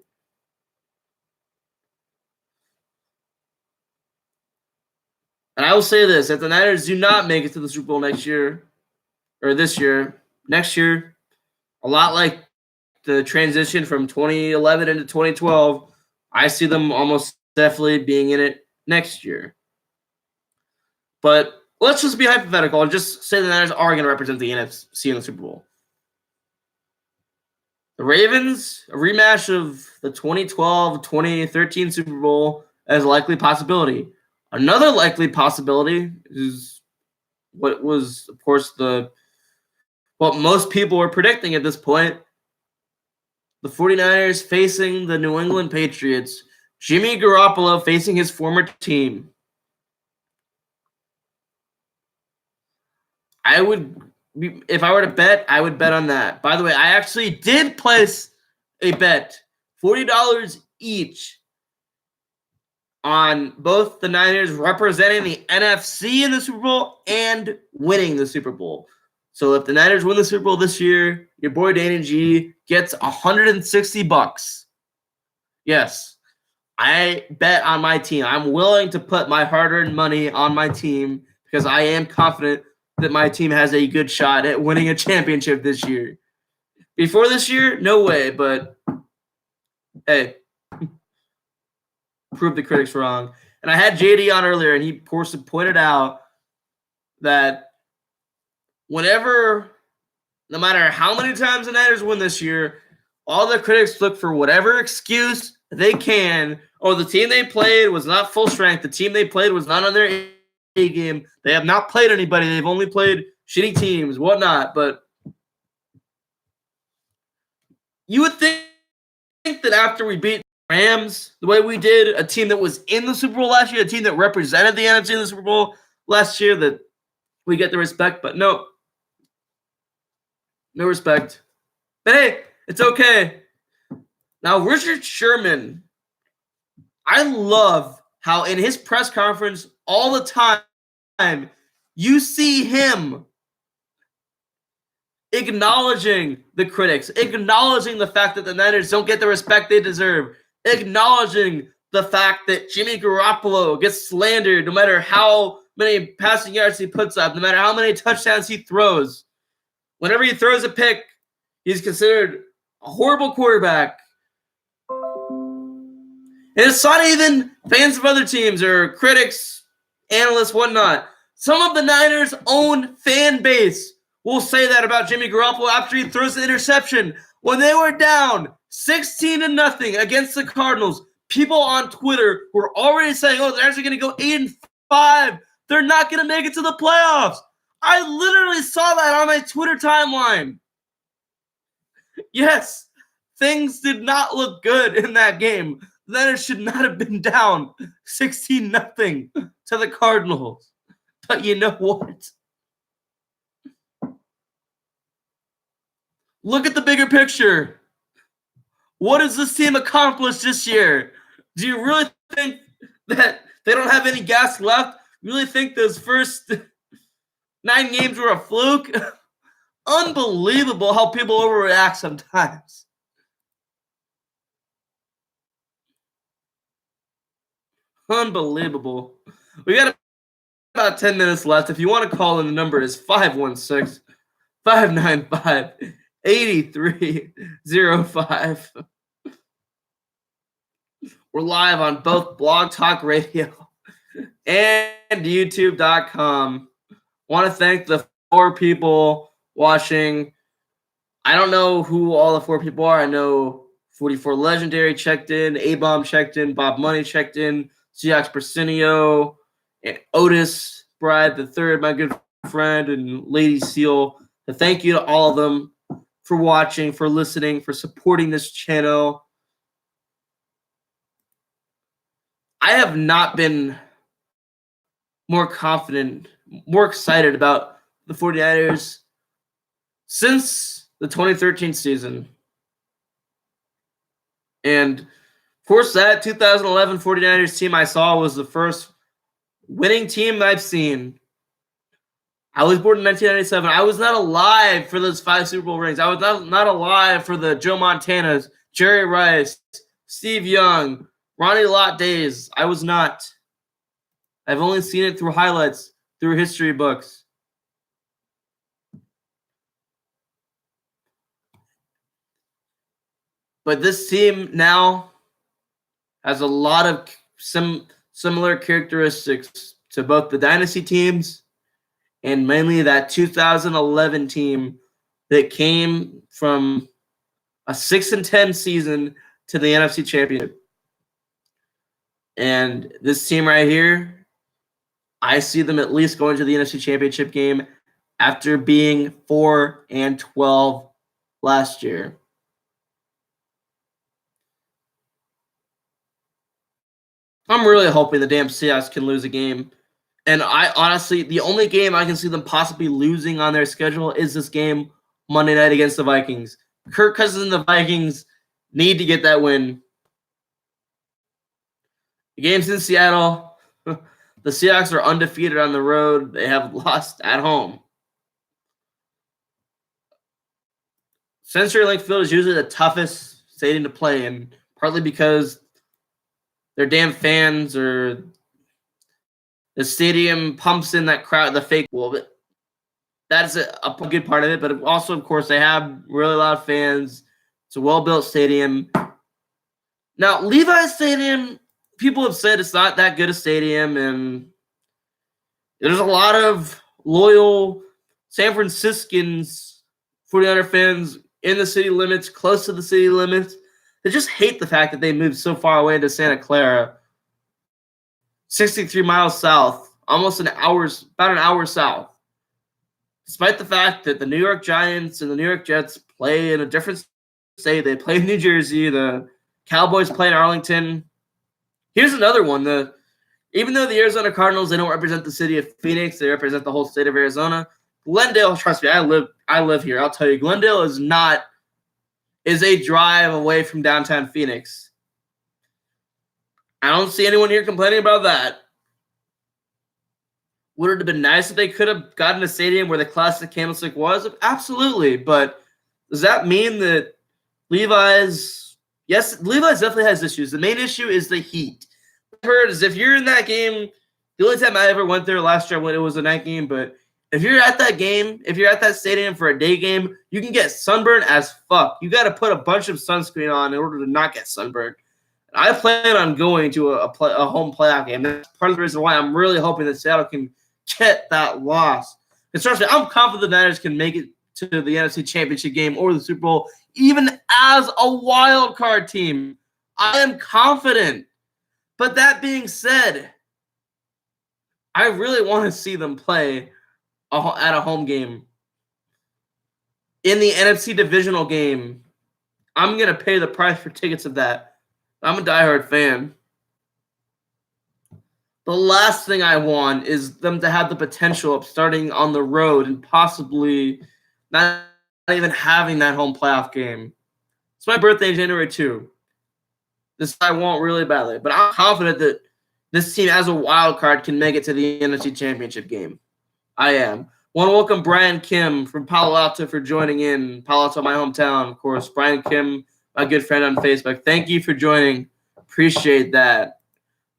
And I will say this, if the Niners do not make it to the Super Bowl next year, a lot like the transition from 2011 into 2012, I see them almost definitely being in it next year. But let's just be hypothetical and just say the Niners are going to represent the NFC in the Super Bowl. The Ravens, a rematch of the 2012-2013 Super Bowl as a likely possibility. Another likely possibility is what was, of course, what most people were predicting at this point. The 49ers facing the New England Patriots. Jimmy Garoppolo facing his former team. If I were to bet, I would bet on that. By the way, I actually did place a bet, $40 each, on both the Niners representing the NFC in the Super Bowl and winning the Super Bowl. So if the Niners win the Super Bowl this year, your boy Danny G gets $160. Yes, I bet on my team. I'm willing to put my hard-earned money on my team because I am confident that my team has a good shot at winning a championship this year. Before this year, no way, but hey, prove the critics wrong. And I had JD on earlier, and he, of course, pointed out that no matter how many times the Niners win this year, all the critics look for whatever excuse they can. Oh, the team they played was not full strength. The team they played was not on their A game. They have not played anybody. They've only played shitty teams, whatnot. But you would think that after we beat the Rams the way we did, a team that was in the Super Bowl last year, a team that represented the NFC in the Super Bowl last year, that we get the respect. But no. No respect. But hey, it's okay. Now, Richard Sherman, I love how in his press conference all the time, you see him acknowledging the critics, acknowledging the fact that the Niners don't get the respect they deserve, acknowledging the fact that Jimmy Garoppolo gets slandered no matter how many passing yards he puts up, no matter how many touchdowns he throws. Whenever he throws a pick, he's considered a horrible quarterback. And it's not even fans of other teams or critics, analysts, whatnot. Some of the Niners' own fan base will say that about Jimmy Garoppolo after he throws an interception. When they were down 16-0 against the Cardinals, people on Twitter were already saying, oh, they're actually going to go 8-5. They're not going to make it to the playoffs. I literally saw that on my Twitter timeline. Yes, things did not look good in that game. The Niners should not have been down 16-0 to the Cardinals. But you know what? Look at the bigger picture. What has this team accomplished this year? Do you really think that they don't have any gas left? You really think those first 9 games were a fluke? Unbelievable how people overreact sometimes. Unbelievable. We got about 10 minutes left. If you want to call in, the number is 516-595-8305. We're live on both Blog Talk Radio and YouTube.com. Want to thank the 4 people watching. I don't know who all the 4 people are. I know 44 Legendary checked in, A-Bomb checked in, Bob Money checked in, Seahawks Persinio, and Otis Bride III, my good friend, and Lady Seal. So thank you to all of them for watching, for listening, for supporting this channel. I have not been more confident, more excited about the 49ers since the 2013 season. And, of course, that 2011 49ers team I saw was the first winning team I've seen. I was born in 1997. I was not alive for those 5 Super Bowl rings. I was not alive for the Joe Montanas, Jerry Rice, Steve Young, Ronnie Lott days. I was not. I've only seen it through highlights, through history books. But this team now has a lot of similar characteristics to both the dynasty teams and mainly that 2011 team that came from a 6-10 season to the NFC Championship. And this team right here, I see them at least going to the NFC Championship game after being 4-12 last year. I'm really hoping the damn Seahawks can lose a game. And I honestly, the only game I can see them possibly losing on their schedule is this game Monday night against the Vikings. Kirk Cousins and the Vikings need to get that win. The game's in Seattle. The Seahawks are undefeated on the road. They have lost at home. CenturyLink Field is usually the toughest stadium to play in, partly because their damn fans or the stadium pumps in that crowd, the fake wall. That's a good part of it, but also, of course, they have really loud fans. It's a well-built stadium. Now, Levi's Stadium, people have said it's not that good a stadium, and there's a lot of loyal San Franciscans, 49er fans in the city limits, close to the city limits. They just hate the fact that they moved so far away into Santa Clara, 63 miles south, about an hour south. Despite the fact that the New York Giants and the New York Jets play in a different state, they play in New Jersey, the Cowboys play in Arlington. Here's another one. Even though the Arizona Cardinals, they don't represent the city of Phoenix, they represent the whole state of Arizona. Glendale, trust me, I live here. I'll tell you, Glendale is a drive away from downtown Phoenix. I don't see anyone here complaining about that. Would it have been nice if they could have gotten a stadium where the classic candlestick was? Absolutely. But does that mean that Levi's definitely has issues. The main issue is the heat. I've heard is if you're in that game, the only time I ever went there last year when it was a night game, but if you're at that game, if you're at that stadium for a day game, you can get sunburned as fuck. You got to put a bunch of sunscreen on in order to not get sunburned. I plan on going to a home playoff game. That's part of the reason why I'm really hoping that Seattle can get that loss. And trust me, I'm confident the Niners can make it to the NFC Championship game or the Super Bowl, even as a wild card team. I am confident. But that being said, I really want to see them play at a home game. In the NFC divisional game, I'm going to pay the price for tickets of that. I'm a diehard fan. The last thing I want is them to have the potential of starting on the road and possibly not even having that home playoff game. It's my birthday, January 2. This I want really badly. But I'm confident that this team, as a wild card, can make it to the NFC Championship game. I am. Want to welcome Brian Kim from Palo Alto for joining in. Palo Alto, my hometown, of course. Brian Kim, my good friend on Facebook. Thank you for joining. Appreciate that.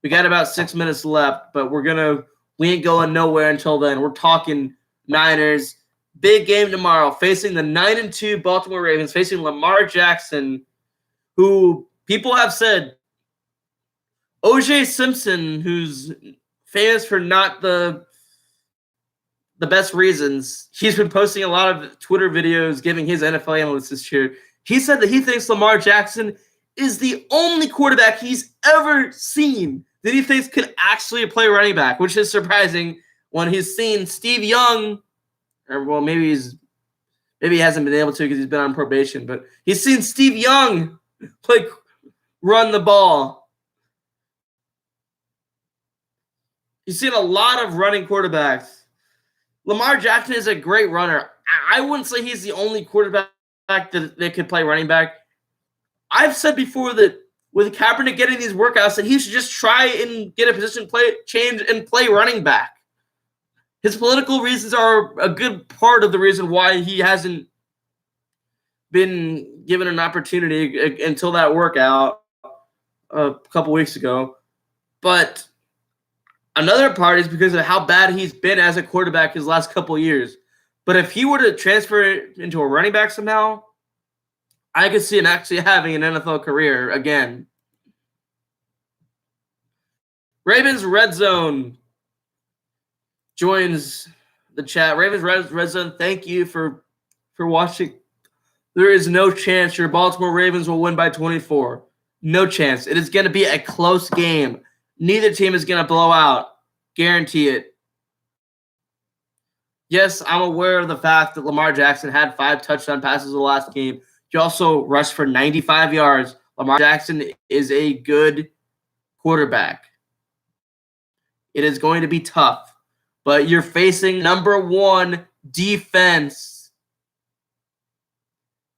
We got about 6 minutes left, but we ain't going nowhere until then. We're talking Niners. Big game tomorrow, facing the 9-2 Baltimore Ravens, facing Lamar Jackson, who people have said O.J. Simpson, who's famous for not the best reasons. He's been posting a lot of Twitter videos giving his NFL analysts this year. He said that he thinks Lamar Jackson is the only quarterback he's ever seen that he thinks could actually play running back, which is surprising when he's seen Steve Young, or well, maybe he hasn't been able to because he's been on probation, but he's seen Steve Young run the ball. He's seen a lot of running quarterbacks. Lamar Jackson is a great runner. I wouldn't say he's the only quarterback that could play running back. I've said before that with Kaepernick getting these workouts, that he should just try and get a position change and play running back. His political reasons are a good part of the reason why he hasn't been given an opportunity until that workout a couple weeks ago. But another part is because of how bad he's been as a quarterback his last couple of years. But if he were to transfer into a running back somehow, I could see him actually having an NFL career again. Ravens Red Zone joins the chat. Ravens Red Zone, thank you for watching. There is no chance your Baltimore Ravens will win by 24. No chance. It is going to be a close game. Neither team is going to blow out. Guarantee it. Yes, I'm aware of the fact that Lamar Jackson had 5 touchdown passes the last game. He also rushed for 95 yards. Lamar Jackson is a good quarterback. It is going to be tough, but you're facing number 1 defense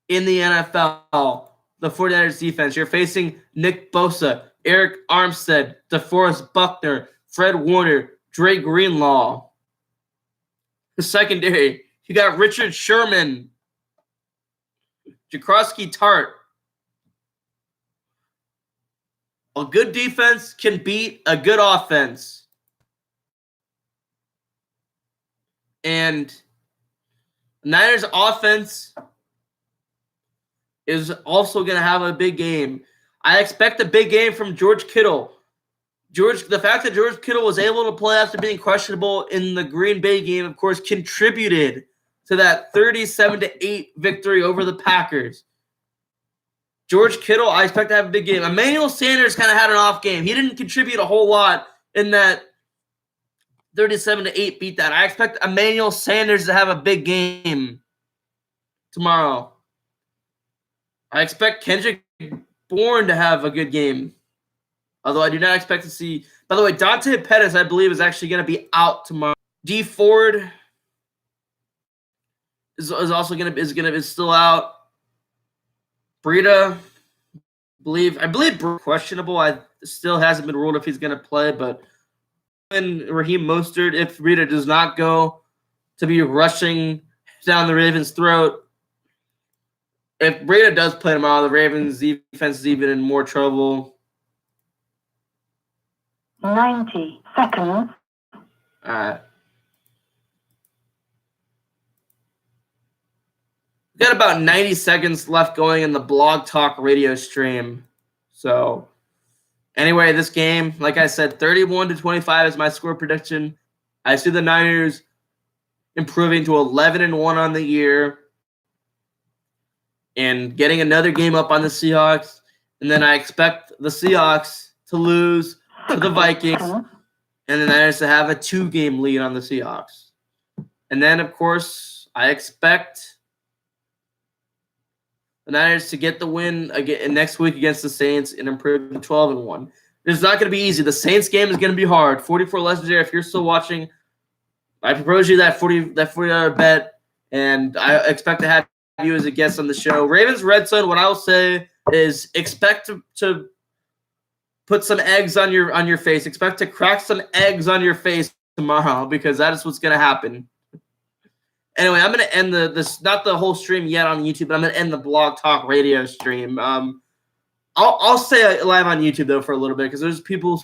in the NFL, the 49ers defense. You're facing Nick Bosa. Eric Armstead, DeForest Buckner, Fred Warner, Dre Greenlaw. The secondary, you got Richard Sherman, Jakrowski Tart. A good defense can beat a good offense. And Niners offense is also going to have a big game. I expect a big game from George Kittle. The fact that George Kittle was able to play after being questionable in the Green Bay game, of course, contributed to that 37-8 victory over the Packers. George Kittle, I expect to have a big game. Emmanuel Sanders kind of had an off game. He didn't contribute a whole lot in that 37-8 beat that. I expect Emmanuel Sanders to have a big game tomorrow. I expect Kendrick Bourne to have a good game. Although I do not expect to see. By the way, Dante Pettis, I believe, is actually going to be out tomorrow. D Ford is also is still out. Breida, I believe questionable. I still hasn't been ruled if he's going to play, but and Raheem Mostert, if Breida does not go, to be rushing down the Ravens' throat. If Breida does play tomorrow, the Ravens' defense is even in more trouble. 90 seconds. All right. We got about 90 seconds left going in the Blog Talk radio stream. So, anyway, this game, like I said, 31-25 is my score prediction. I see the Niners improving to 11-1 on the year and getting another game up on the Seahawks. And then I expect the Seahawks to lose to the Vikings and the Niners to have a 2-game lead on the Seahawks. And then, of course, I expect the Niners to get the win again next week against the Saints and improve to 12-1. It's not going to be easy. The Saints game is going to be hard. 44 Legendary, if you're still watching, I propose you that $40 bet, and I expect to have you as a guest on the show. Ravens Red Zone, what I'll say is expect to put some eggs on your face. Expect to crack some eggs on your face tomorrow because that is what's going to happen. Anyway, I'm going to end this not the whole stream yet on YouTube, but I'm going to end the Blog Talk radio stream. I'll stay live on YouTube though for a little bit because there's people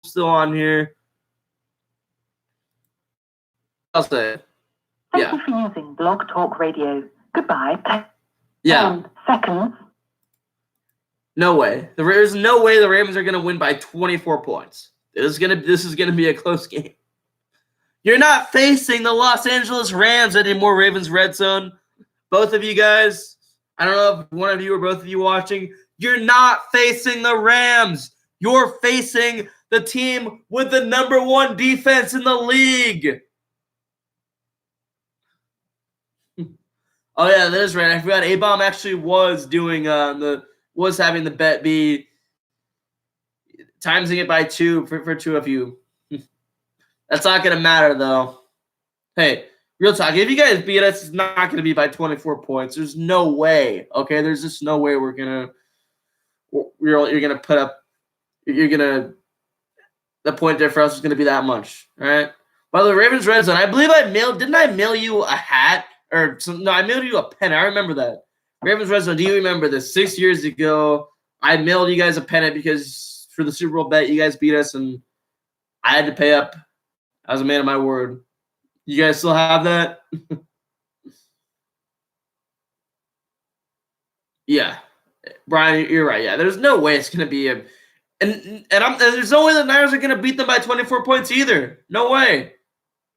still on here. I'll say, Thank you for using Blog Talk Radio. Goodbye. Yeah. 10 seconds. No way. There's no way the Ravens are going to win by 24 points. This is gonna be a close game. You're not facing the Los Angeles Rams anymore, Ravens Red Zone. Both of you guys, I don't know if one of you or both of you watching, you're not facing the Rams. You're facing the team with the number 1 defense in the league. Oh yeah, that is right. I forgot A-Bomb actually was doing having the bet be timesing it by 2 for 2 of you. That's not going to matter, though. Hey, real talk. If you guys beat us, it's not going to be by 24 points. There's no way. Okay, there's just no way you're going to put up. The point difference is going to be that much. All right. By the way, Ravens Red Zone. I believe didn't I mail you a hat or some? No, I mailed you a pen. I remember that. Ravens Red Zone. Do you remember this? 6 years ago, I mailed you guys a pennant because for the Super Bowl bet, you guys beat us, and I had to pay up. I was a man of my word. You guys still have that? Yeah. Brian, you're right. Yeah, there's no way it's going to be and there's no way the Niners are going to beat them by 24 points either. No way.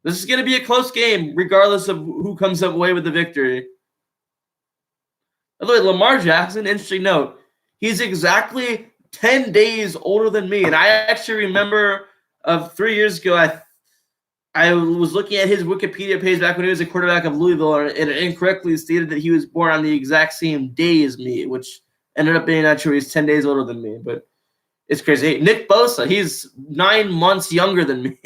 This is going to be a close game regardless of who comes up away with the victory. By the way, Lamar Jackson, interesting note, he's exactly 10 days older than me. And I actually remember of 3 years ago, I was looking at his Wikipedia page back when he was a quarterback of Louisville, and it incorrectly stated that he was born on the exact same day as me, which ended up being not true. He's 10 days older than me, but it's crazy. Hey, Nick Bosa, he's 9 months younger than me.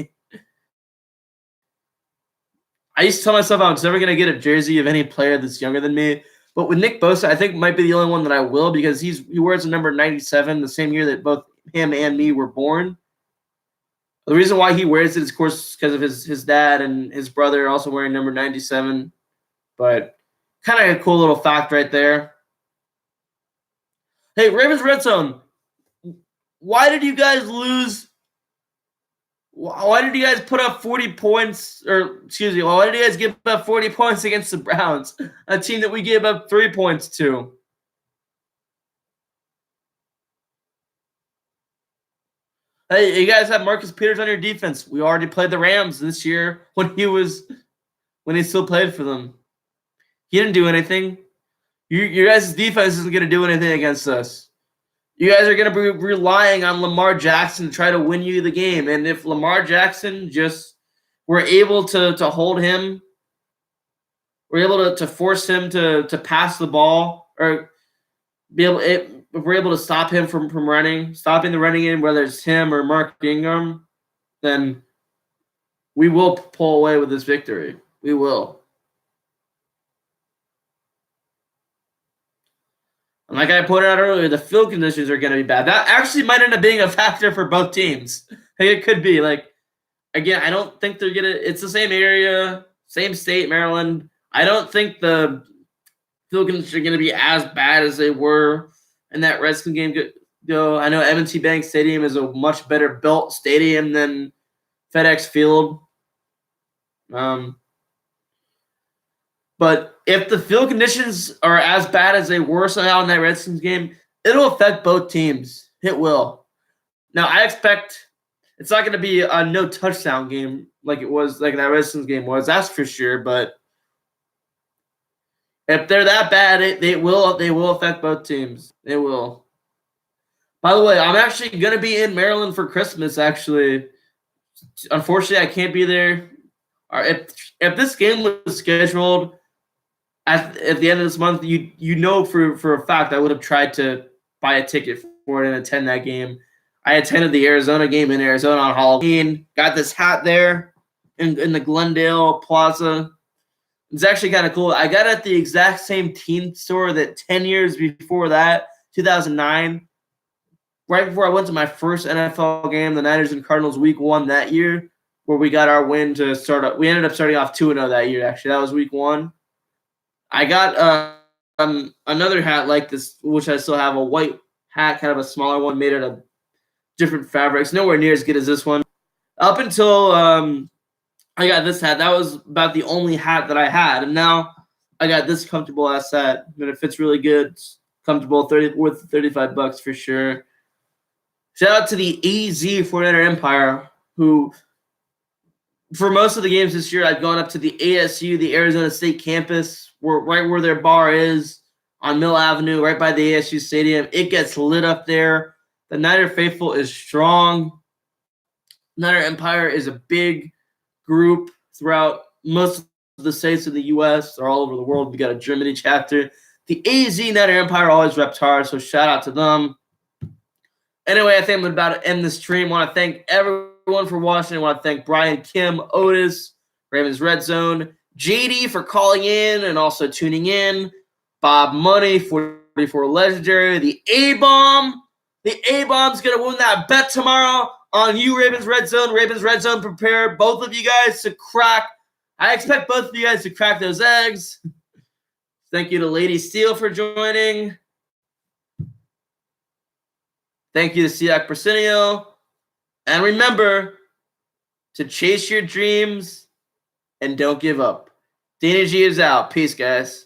I used to tell myself I was never going to get a jersey of any player that's younger than me, but with Nick Bosa, I think might be the only one that I will because he wears the number 97 the same year that both him and me were born. The reason why he wears it is, of course, because of his dad and his brother also wearing number 97. But kind of a cool little fact right there. Hey, Ravens Red Zone, why did you guys lose? Why did you guys put up 40 points? Or, excuse me, why did you guys give up 40 points against the Browns, a team that we gave up 3 points to? Hey, you guys have Marcus Peters on your defense. We already played the Rams this year when he still played for them. He didn't do anything. Your guys' defense isn't going to do anything against us. You guys are going to be relying on Lamar Jackson to try to win you the game. And if Lamar Jackson just were able to hold him, we're able to force him to pass the ball, or if we're able to stop him from running, stopping the running game, whether it's him or Mark Ingram, then we will pull away with this victory. We will. And like I pointed out earlier, the field conditions are going to be bad. That actually might end up being a factor for both teams. It could be. Again, I don't think they're going to – it's the same area, same state, Maryland. I don't think the field conditions are going to be as bad as they were in that Redskins game. I know M&T Bank Stadium is a much better built stadium than FedEx Field. But if the field conditions are as bad as they were somehow in that Redskins game, it'll affect both teams. It will. Now, I expect it's not going to be a no touchdown game like it was, like that Redskins game was. That's for sure. But if they're that bad, they will affect both teams. They will. By the way, I'm actually going to be in Maryland for Christmas. Actually, unfortunately, I can't be there. If this game was scheduled at the end of this month, you know for a fact I would have tried to buy a ticket for it and attend that game. I attended the Arizona game in Arizona on Halloween. Got this hat there in the Glendale Plaza. It's actually kind of cool. I got it at the exact same team store that 10 years before that, 2009, right before I went to my first NFL game, the Niners and Cardinals week 1 that year, where we got our win to start up. We ended up starting off 2-0 that year, actually. That was week 1. I got another hat like this, which I still have, a white hat, kind of a smaller one made out of different fabrics. Nowhere near as good as this one. Up until I got this hat, that was about the only hat that I had. And now I got this comfortable ass hat. And it fits really good. It's comfortable, worth $35 for sure. Shout out to the AZ 49er Empire, who for most of the games this year, I've gone up to the ASU, the Arizona State campus, right where their bar is on Mill Avenue, right by the ASU Stadium. It gets lit up there. The Niner faithful is strong. Niner Empire is a big group throughout most of the states in the U.S. or all over the world. We got a Germany chapter. The AZ Niner Empire always reps hard, so shout out to them. Anyway, I think I'm about to end the stream. I want to thank everyone for watching. I want to thank Brian, Kim, Otis, Ravens Red Zone, JD for calling in and also tuning in, Bob Money, 44 Legendary, the A-Bomb. The A-Bomb's going to win that bet tomorrow on you, Ravens Red Zone. Ravens Red Zone, prepare both of you guys to crack. I expect both of you guys to crack those eggs. Thank you to Lady Steele for joining. Thank you to Siak Persinio. And remember to chase your dreams and don't give up. Dana G is out. Peace, guys.